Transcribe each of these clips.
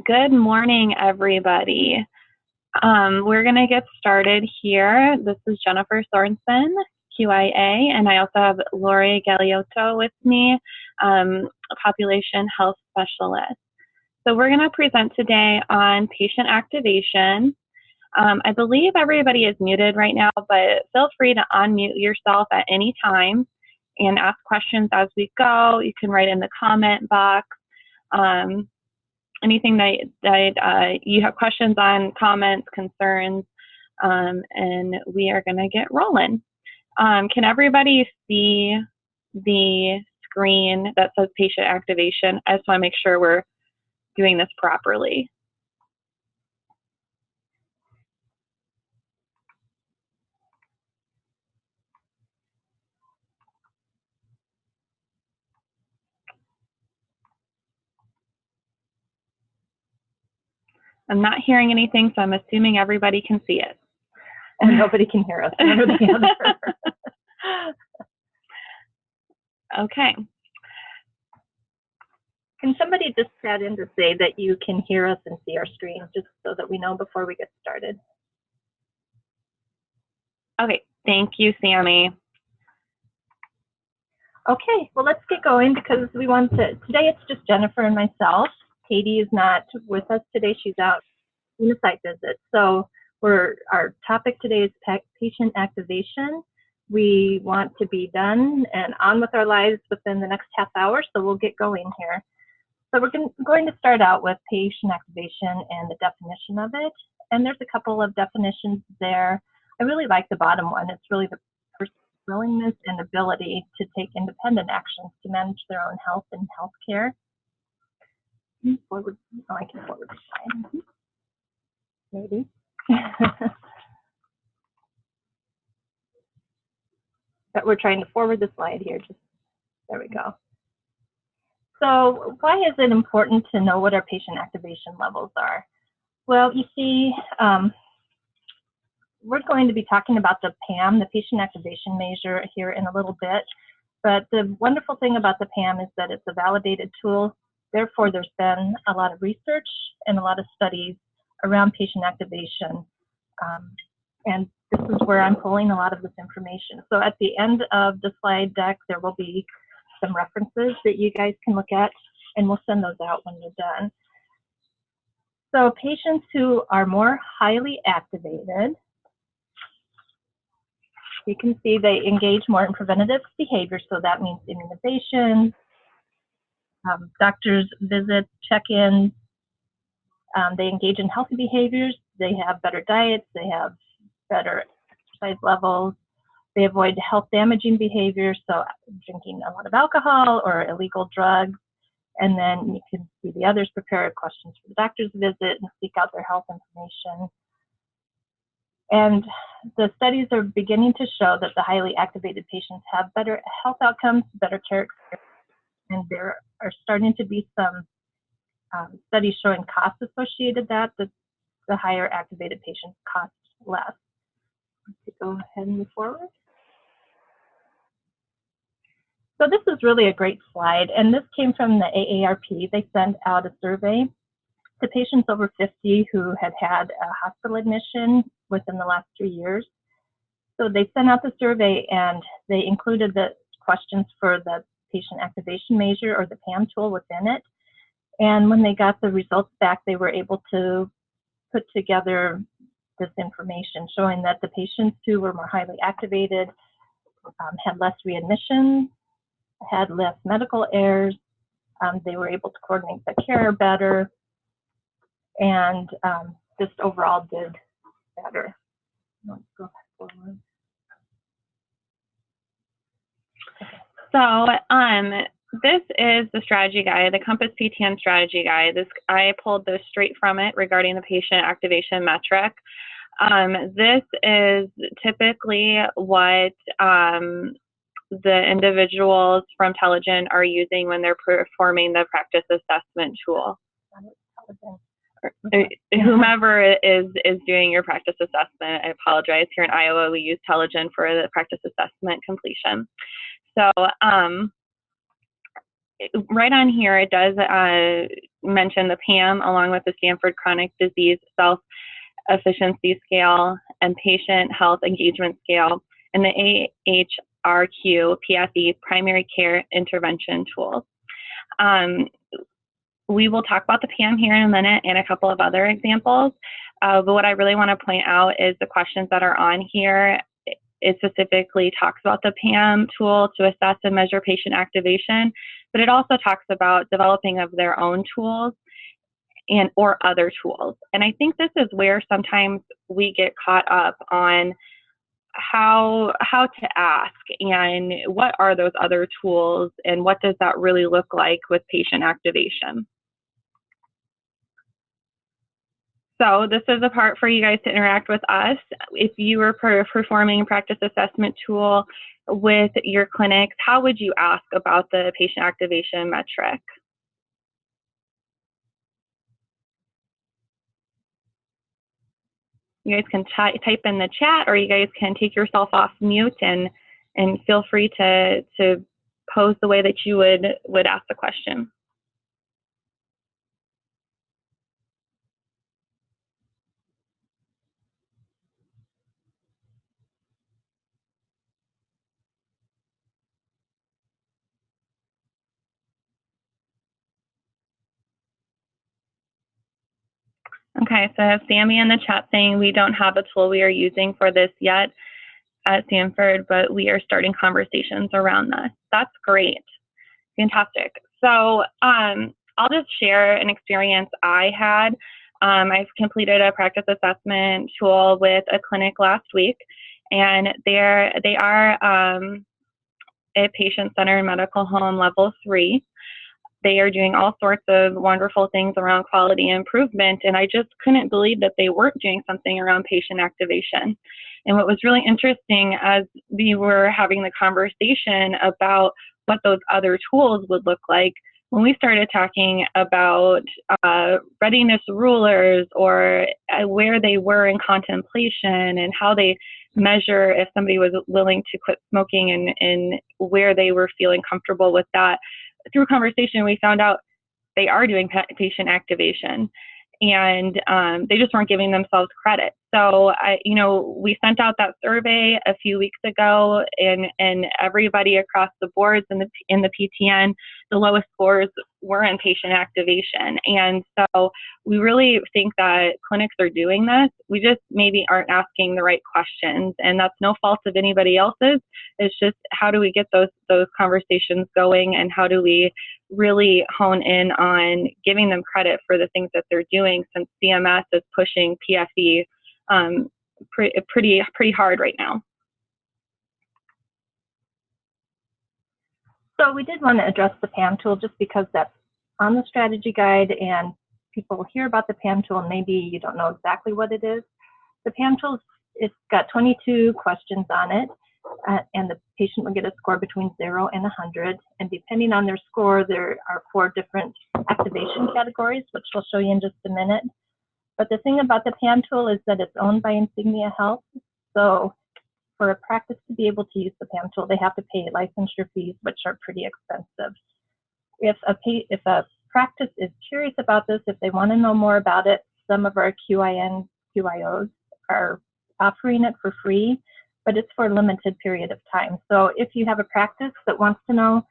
Good morning, everybody. We're going to get started here. This is Jennifer Sorensen, QIA, and I also have Lori Galeotto with me, a population health specialist. So we're going to present today on patient activation. I believe everybody is muted right now, but feel free to unmute yourself at any time and ask questions as we go. You can write in the comment box. Anything that you have questions on, comments, concerns, and we are going to get rolling. Can everybody see the screen that says patient activation? I just want to make sure we're doing this properly. I'm not hearing anything, so I'm assuming everybody can see it. And nobody can hear us, one or the other. Okay. Can somebody just chat in to say that you can hear us and see our screen, just so that we know before we get started? Okay, thank you, Sammy. Okay, well, let's get going because we want to, today it's just Jennifer and myself. Katie is not with us today, she's out in a site visit. So our topic today is patient activation. We want to be done and on with our lives within the next half hour, so we'll get going here. So we're going to start out with patient activation and the definition of it. And there's a couple of definitions there. I really like the bottom one. It's really the person's willingness and ability to take independent actions to manage their own health and health care. Forward, oh, I can forward the slide. Maybe. But we're trying to forward the slide here. Just there we go. So why is it important to know what our patient activation levels are? Well, you see, we're going to be talking about the PAM, the patient activation measure, here in a little bit. But the wonderful thing about the PAM is that it's a validated tool. Therefore, there's been a lot of research and a lot of studies around patient activation. And this is where I'm pulling a lot of this information. So at the end of the slide deck, there will be some references that you guys can look at, and we'll send those out when you're done. So patients who are more highly activated, you can see they engage more in preventative behavior. So that means immunization, doctor's visits, check-ins. They engage in healthy behaviors. They have better diets. They have better exercise levels. They avoid health-damaging behaviors, so drinking a lot of alcohol or illegal drugs. And then you can see the others prepare questions for the doctor's visit and seek out their health information. And the studies are beginning to show that the highly activated patients have better health outcomes, better care experience, and there are starting to be some studies showing costs associated that the higher activated patients cost less. Let's go ahead and move forward. So this is really a great slide, and this came from the AARP. They sent out a survey to patients over 50 who had had a hospital admission within the last 3 years. So they sent out the survey and they included the questions for the patient activation measure, or the PAM tool, within it. And when they got the results back, they were able to put together this information showing that the patients who were more highly activated had less readmissions, had less medical errors, they were able to coordinate the care better, and just overall did better. Let's go forward. So this is the strategy guide, the Compass PTN strategy guide. I pulled this straight from it regarding the patient activation metric. This is typically what the individuals from Telligent are using when they're performing the practice assessment tool. Whomever is doing your practice assessment, I apologize. Here in Iowa, we use Telligent for the practice assessment completion. So right on here, it does mention the PAM along with the Stanford Chronic Disease Self-Efficiency Scale and Patient Health Engagement Scale, and the AHRQ PFE Primary Care Intervention Tools. We will talk about the PAM here in a minute and a couple of other examples, but what I really want to point out is the questions that are on here. It specifically talks about the PAM tool to assess and measure patient activation, but it also talks about developing of their own tools and or other tools. And I think this is where sometimes we get caught up on how to ask and what are those other tools and what does that really look like with patient activation. So this is a part for you guys to interact with us. If you were performing a practice assessment tool with your clinics, how would you ask about the patient activation metric? You guys can type in the chat, or you guys can take yourself off mute and feel free to pose the way that you would ask the question. Okay, so I have Sammy in the chat saying we don't have a tool we are using for this yet at Stanford, but we are starting conversations around that. That's great. Fantastic. So I'll just share an experience I had. I've completed a practice assessment tool with a clinic last week, and they are a patient-centered medical home level 3. They are doing all sorts of wonderful things around quality improvement, and I just couldn't believe that they weren't doing something around patient activation. And what was really interesting as we were having the conversation about what those other tools would look like, when we started talking about readiness rulers or where they were in contemplation and how they measure if somebody was willing to quit smoking and where they were feeling comfortable with that, through conversation, we found out they are doing patient activation, and they just weren't giving themselves credit. So, we sent out that survey a few weeks ago, and everybody across the boards in the PTN, the lowest scores were in patient activation. And so we really think that clinics are doing this. We just maybe aren't asking the right questions, and that's no fault of anybody else's. It's just how do we get those conversations going, and how do we really hone in on giving them credit for the things that they're doing, since CMS is pushing PFE pretty hard right now. So we did want to address the PAM tool just because that's on the strategy guide and people hear about the PAM tool and maybe you don't know exactly what it is. The PAM tool, it's got 22 questions on it, and the patient will get a score between 0 and 100. And depending on their score, there are 4 different activation categories, which we'll show you in just a minute. But the thing about the PAM tool is that it's owned by Insignia Health. So for a practice to be able to use the PAM tool, they have to pay licensure fees, which are pretty expensive. If a practice is curious about this, if they want to know more about it, some of our QIOs are offering it for free, but it's for a limited period of time. So if you have a practice that wants to know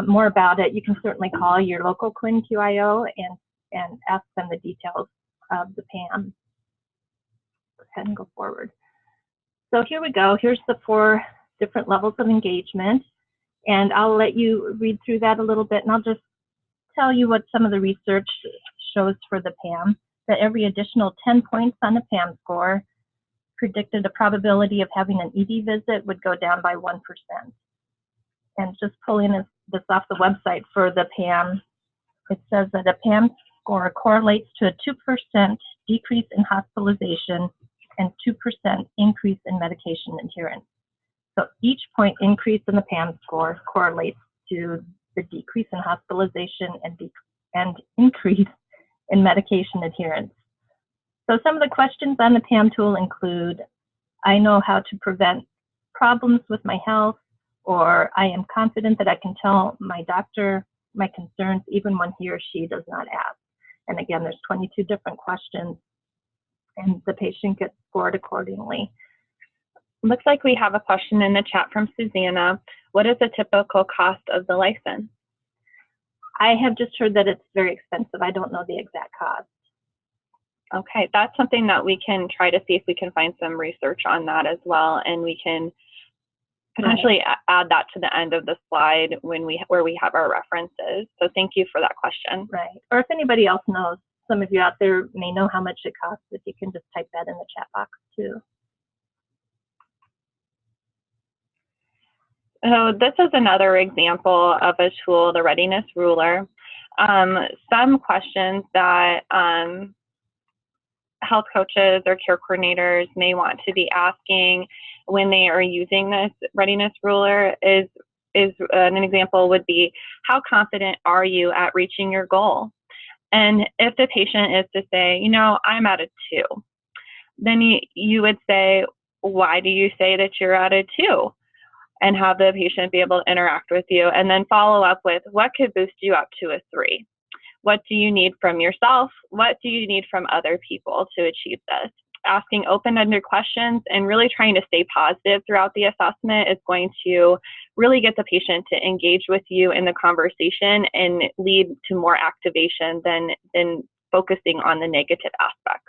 more about it, you can certainly call your local Quinn QIO and ask them the details of the PAM. Go ahead and go forward. So here we go. Here's the 4 different levels of engagement, and I'll let you read through that a little bit, and I'll just tell you what some of the research shows for the PAM, that every additional 10 points on a PAM score predicted a probability of having an ED visit would go down by 1%. And just pulling this off the website for the PAM, it says that a PAM score correlates to a 2% decrease in hospitalization and 2% increase in medication adherence. So each point increase in the PAM score correlates to the decrease in hospitalization and increase in medication adherence. So some of the questions on the PAM tool include, I know how to prevent problems with my health, or I am confident that I can tell my doctor my concerns even when he or she does not ask. And again, there's 22 different questions, and the patient gets scored accordingly. Looks like we have a question in the chat from Susanna. What is the typical cost of the license? I have just heard that it's very expensive. I don't know the exact cost. Okay, that's something that we can try to see if we can find some research on that as well, and we can potentially add that to the end of the slide when where we have our references. So thank you for that question. Right. Or if anybody else knows, some of you out there may know how much it costs, if you can just type that in the chat box too. So this is another example of a tool, the readiness ruler. Some questions that health coaches or care coordinators may want to be asking when they are using this readiness ruler is an example would be, how confident are you at reaching your goal? And if the patient is to say, you know, I'm at a 2, then you would say, why do you say that you're at a 2? And have the patient be able to interact with you, and then follow up with, what could boost you up to a 3? What do you need from yourself? What do you need from other people to achieve this? Asking open-ended questions and really trying to stay positive throughout the assessment is going to really get the patient to engage with you in the conversation and lead to more activation than focusing on the negative aspects.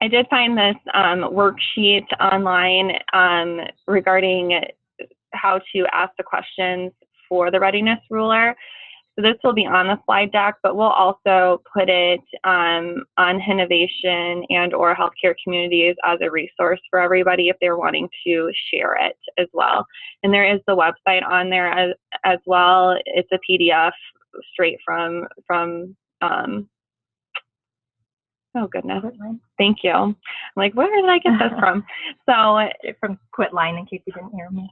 I did find this worksheet online regarding how to ask the questions for the readiness ruler. So this will be on the slide deck, but we'll also put it on Innovation and or healthcare communities as a resource for everybody if they're wanting to share it as well. And there is the website on there as well. It's a PDF straight from oh goodness, thank you. I'm like, where did I get this from? So from Quitline, in case you didn't hear me.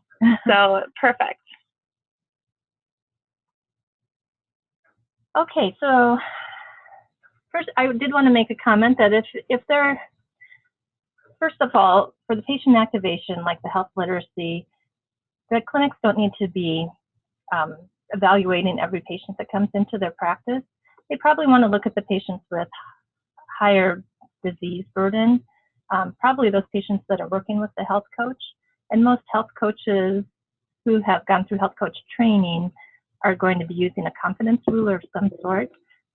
So perfect. Okay, so first I did want to make a comment that if they're, first of all, for the patient activation, like the health literacy, the clinics don't need to be evaluating every patient that comes into their practice. They probably want to look at the patients with higher disease burden, probably those patients that are working with the health coach. And most health coaches who have gone through health coach training are going to be using a confidence ruler of some sort.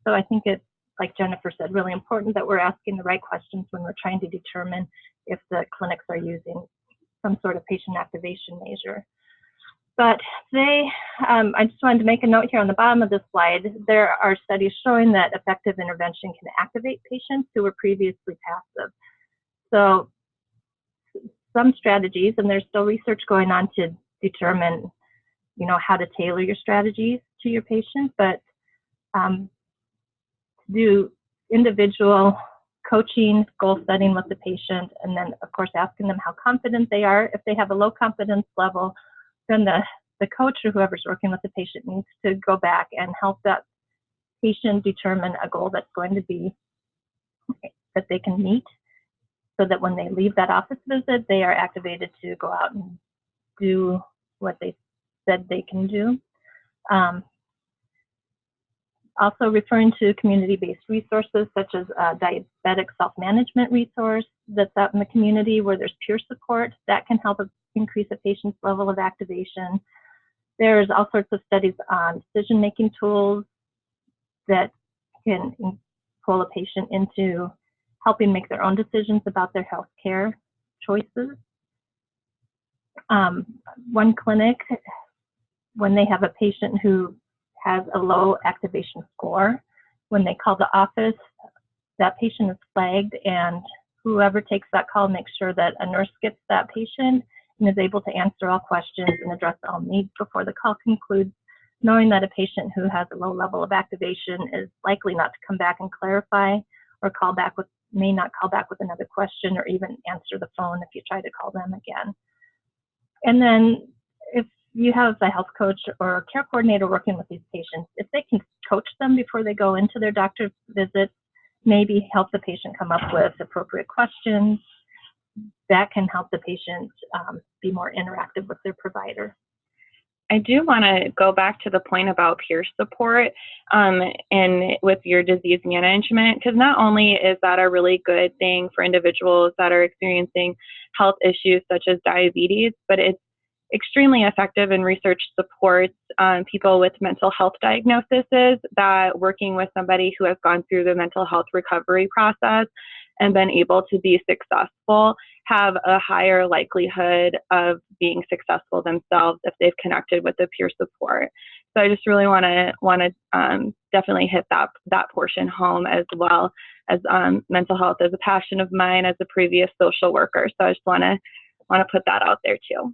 So I think it's, like Jennifer said, really important that we're asking the right questions when we're trying to determine if the clinics are using some sort of patient activation measure. But I just wanted to make a note here on the bottom of this slide. There are studies showing that effective intervention can activate patients who were previously passive. So some strategies, and there's still research going on to determine, you know, how to tailor your strategies to your patient, but do individual coaching, goal setting with the patient, and then of course asking them how confident they are. If they have a low confidence level, then the coach or whoever's working with the patient needs to go back and help that patient determine a goal that's going to be that they can meet, so that when they leave that office visit, they are activated to go out and do what they said they can do. Also referring to community-based resources such as a diabetic self-management resource that's out in the community where there's peer support that can help increase a patient's level of activation. There's all sorts of studies on decision-making tools that can pull a patient into helping make their own decisions about their healthcare choices. One clinic, when they have a patient who has a low activation score, when they call the office, that patient is flagged, and whoever takes that call makes sure that a nurse gets that patient and is able to answer all questions and address all needs before the call concludes, knowing that a patient who has a low level of activation is likely not to come back and clarify, or may not call back with another question, or even answer the phone if you try to call them again. And then if you have a health coach or a care coordinator working with these patients, if they can coach them before they go into their doctor's visit, maybe help the patient come up with appropriate questions that can help the patient be more interactive with their provider. I do want to go back to the point about peer support and with your disease management, because not only is that a really good thing for individuals that are experiencing health issues such as diabetes, but it's extremely effective and research supports people with mental health diagnoses that working with somebody who has gone through the mental health recovery process and been able to be successful have a higher likelihood of being successful themselves if they've connected with the peer support. So I just really want to definitely hit that portion home, as well as mental health is a passion of mine as a previous social worker. So I just want to put that out there too.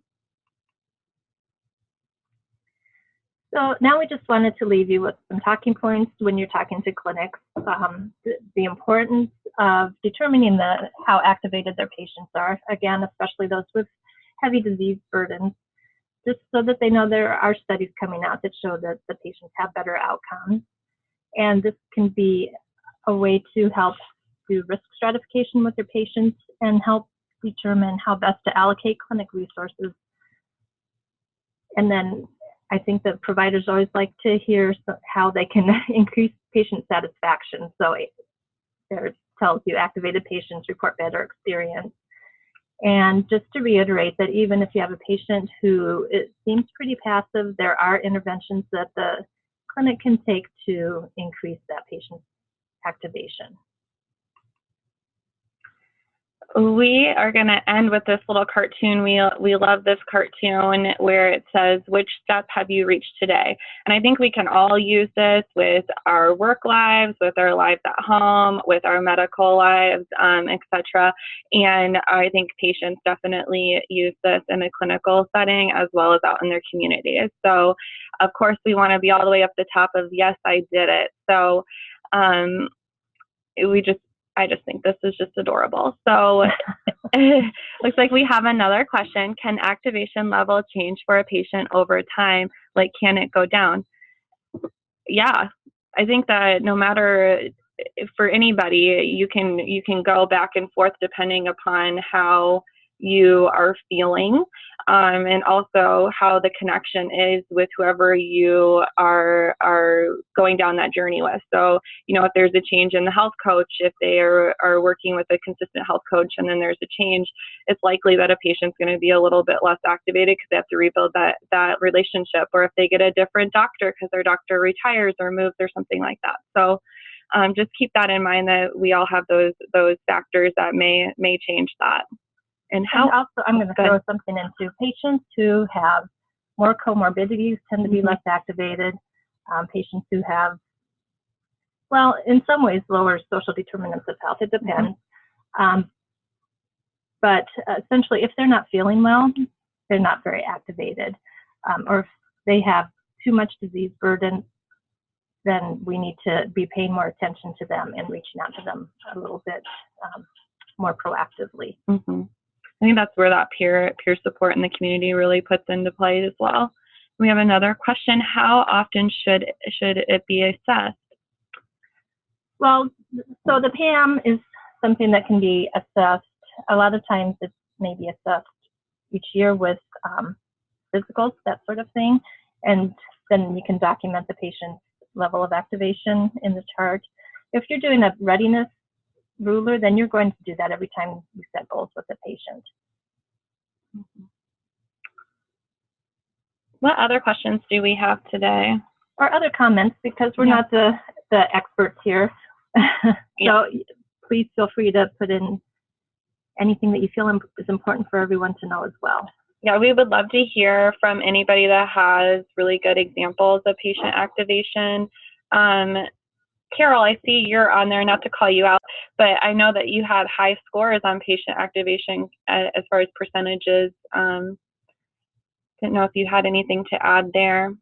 So now we just wanted to leave you with some talking points when you're talking to clinics. The importance of determining how activated their patients are, again, especially those with heavy disease burdens, just so that they know there are studies coming out that show that the patients have better outcomes. And this can be a way to help do risk stratification with their patients and help determine how best to allocate clinic resources. And then I think that providers always like to hear how they can increase patient satisfaction. So it tells you activated patients report better experience. And just to reiterate that even if you have a patient who it seems pretty passive, there are interventions that the clinic can take to increase that patient's activation. We are going to end with this little cartoon. We love this cartoon where it says, which step have you reached today? And I think we can all use this with our work lives, with our lives at home, with our medical lives, etc. And I think patients definitely use this in a clinical setting as well as out in their communities. So of course we want to be all the way up the top of, yes, I did it. So I just think this is just adorable. So looks like we have another question. Can activation level change for a patient over time? Like, can it go down? Yeah, I think that no matter for anybody, you can go back and forth depending upon how you are feeling, and also how the connection is with whoever you are going down that journey with. So, if there's a change in the health coach, if they are working with a consistent health coach and then there's a change, it's likely that a patient's going to be a little bit less activated because they have to rebuild that relationship, or if they get a different doctor because their doctor retires or moves or something like that. So just keep that in mind, that we all have those factors that may change that. And also, I'm going to throw something into patients who have more comorbidities tend to be less activated. Patients who have, well, in some ways, lower social determinants of health. It depends. But essentially, if they're not feeling well, they're not very activated. Or if they have too much disease burden, then we need to be paying more attention to them and reaching out to them a little bit more proactively. I think that's where that peer support in the community really puts into play as well. We have another question. How often should it be assessed? Well, so the PAM is something that can be assessed. A lot of times it may be assessed each year with physicals, that sort of thing. And then you can document the patient's level of activation in the chart. If you're doing a readiness ruler, then you're going to do that every time you set goals with the patient. What other questions do we have today? Or other comments, because we're not the experts here. So please feel free to put in anything that you feel is important for everyone to know as well. Yeah, we would love to hear from anybody that has really good examples of patient activation. Carol, I see you're on there, not to call you out, but I know that you had high scores on patient activation as far as percentages. Didn't know if you had anything to add there.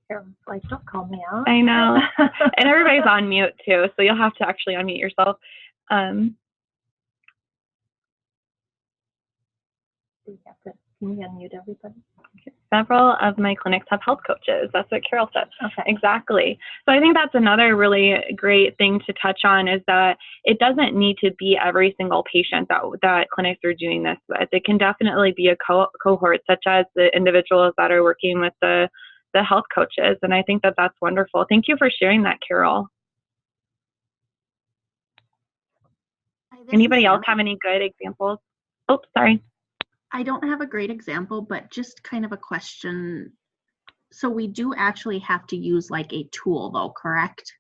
Carol's like, don't call me out. I know. And everybody's on mute too, so you'll have to actually unmute yourself. Can you unmute everybody? several of my clinics have health coaches. That's what Carol said. Okay. Exactly. So I think that's another really great thing to touch on, is that it doesn't need to be every single patient that clinics are doing this with. It can definitely be a cohort, such as the individuals that are working with the health coaches. And I think that that's wonderful. Thank you for sharing that, Carol. Anybody else have any good examples? Oh, sorry. I don't have a great example, but just kind of a question. So we do actually have to use like a tool though, correct?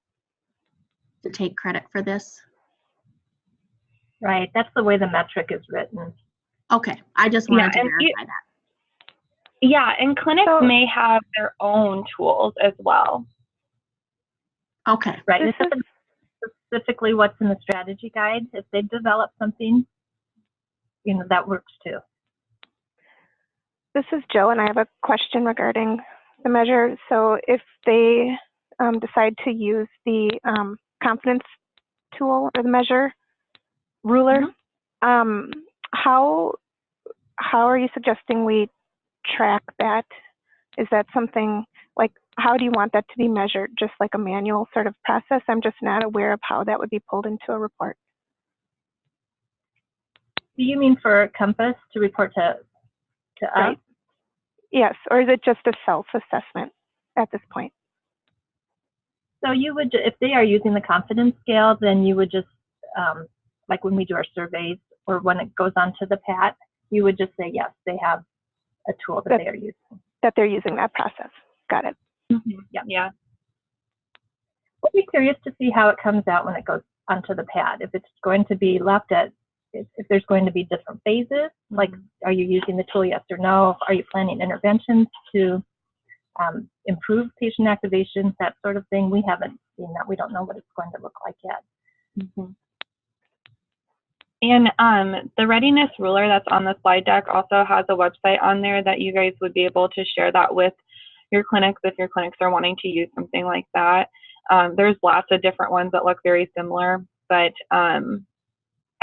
To take credit for this? Right, that's the way the metric is written. Okay, I just wanted to verify that. Yeah, and clinics may have their own tools as well. Okay. Right, this is specifically what's in the strategy guide. If they develop something, you know, that works too. This is Joe, and I have a question regarding the measure. So if they decide to use the confidence tool or the measure ruler, how are you suggesting we track that? Is that something like, how do you want that to be measured? Just like a manual sort of process? I'm just not aware of how that would be pulled into a report. Do you mean for Compass to report to Right. us? Yes, or is it just a self-assessment at this point? So you would, if they are using the confidence scale, then you would just, like when we do our surveys or when it goes onto the PAT, you would just say, yes, they have a tool that they are using. That they're using that process. Got it. Yeah. We'll be curious to see how it comes out when it goes onto the PAT. If it's going to be left at, if there's going to be different phases, like are you using the tool, yes or no? Are you planning interventions to improve patient activation, that sort of thing? We haven't seen that. We don't know what it's going to look like yet. And the readiness ruler that's on the slide deck also has a website on there that you guys would be able to share that with your clinics if your clinics are wanting to use something like that. There's lots of different ones that look very similar, but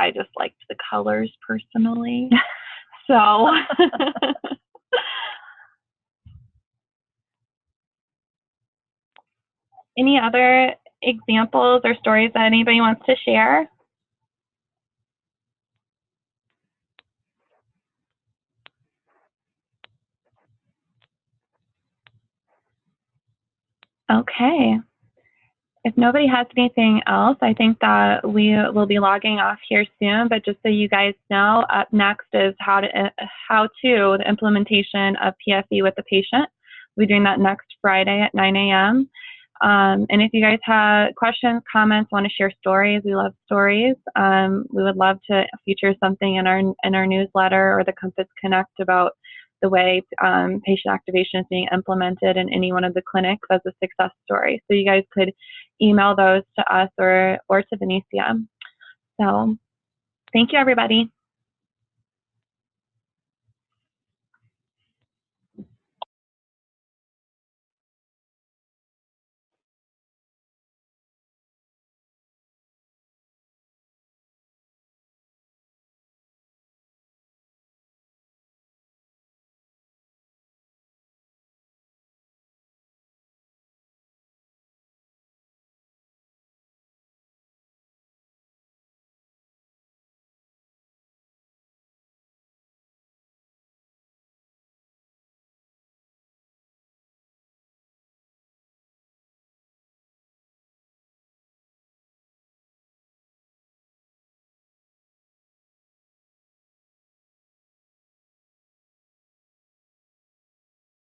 I just liked the colors personally. So any other examples or stories that anybody wants to share? Okay. If nobody has anything else, I think that we will be logging off here soon, but just so you guys know, up next is the implementation of PFE with the patient. We'll be doing that next Friday at 9 a.m. And if you guys have questions, comments, want to share stories, we love stories. We would love to feature something in our newsletter or the Compass Connect about the way patient activation is being implemented in any one of the clinics as a success story. So you guys could email those to us or to Benicia. So thank you, everybody.